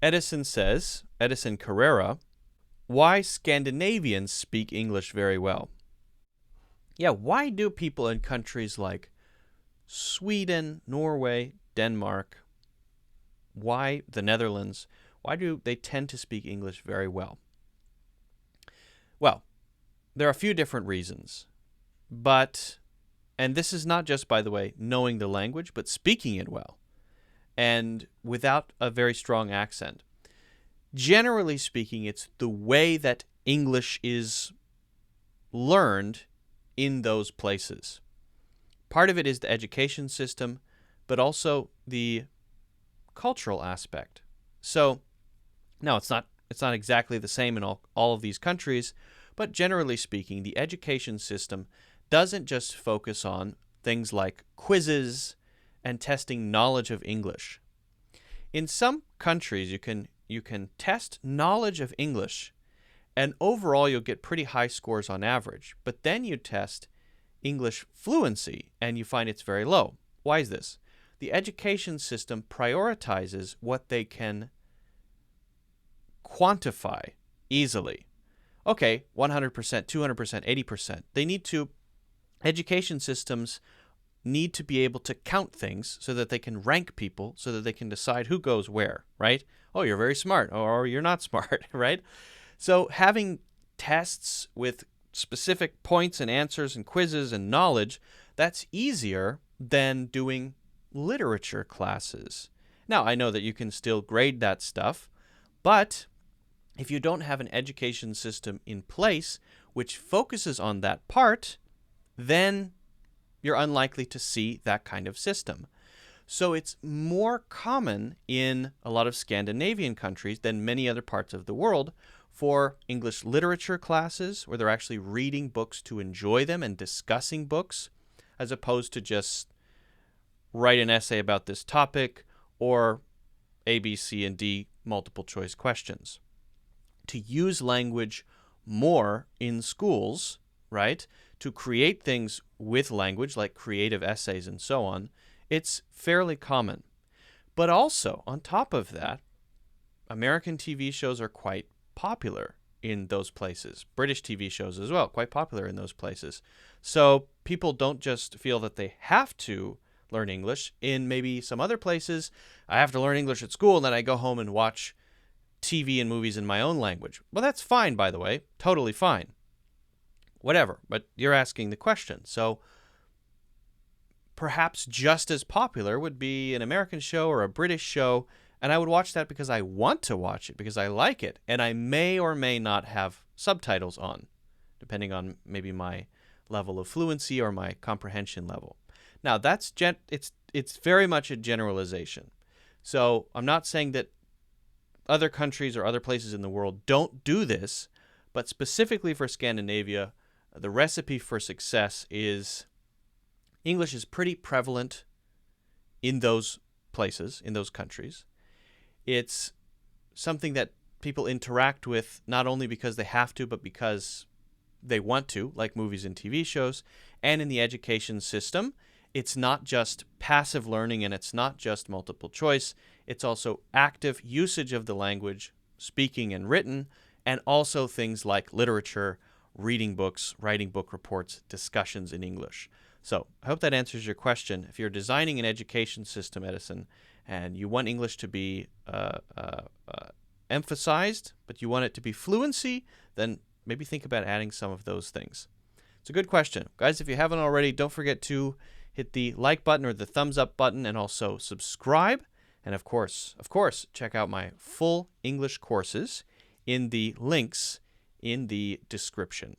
Edison Carrera, why Scandinavians speak English very well. Yeah, why do people in countries like Sweden, Norway, Denmark, why the Netherlands, why do they tend to speak English very well? Well, there are a few different reasons, and this is not just, by the way, knowing the language, but speaking it well, and without a very strong accent. Generally speaking, it's the way that English is learned in those places. Part of it is the education system, but also the cultural aspect. So, now it's not exactly the same in all of these countries, but generally speaking, the education system doesn't just focus on things like quizzes and testing knowledge of English. In some countries, you can test knowledge of English, and overall you'll get pretty high scores on average. But then you test English fluency, and you find it's very low. Why is this? The education system prioritizes what they can quantify easily. Okay, 100%, 200%, 80%. Education systems need to be able to count things so that they can rank people, so that they can decide who goes where, right? Oh, you're very smart, or you're not smart, right? So having tests with specific points and answers and quizzes and knowledge, that's easier than doing literature classes. Now, I know that you can still grade that stuff, but if you don't have an education system in place which focuses on that part, then you're unlikely to see that kind of system. So it's more common in a lot of Scandinavian countries than many other parts of the world for English literature classes where they're actually reading books to enjoy them and discussing books, as opposed to just write an essay about this topic or A, B, C, and D multiple choice questions. To use language more in schools, right, to create things with language like creative essays and so on, it's fairly common. But also, on top of that, American TV shows are quite popular in those places. British TV shows as well, quite popular in those places. So people don't just feel that they have to learn English. In maybe some other places, I have to learn English at school, and then I go home and watch TV and movies in my own language. Well, that's fine, by the way. Totally fine. Whatever. But you're asking the question. So perhaps just as popular would be an American show or a British show, and I would watch that because I want to watch it, because I like it, and I may or may not have subtitles on, depending on maybe my level of fluency or my comprehension level. Now, it's very much a generalization. So I'm not saying that other countries or other places in the world don't do this, but specifically for Scandinavia, the recipe for success is English is pretty prevalent in those places, in those countries. It's something that people interact with not only because they have to, but because they want to, like movies and TV shows. And in the education system, it's not just passive learning and it's not just multiple choice. It's also active usage of the language, speaking and written, and also things like literature, reading books, writing book reports, discussions in English. So I hope that answers your question. If you're designing an education system, Edison, and you want English to be emphasized, but you want it to be fluency, then maybe think about adding some of those things. It's a good question. Guys, if you haven't already, don't forget to hit the like button or the thumbs up button, and also subscribe. And of course, check out my full English courses in the links in the description.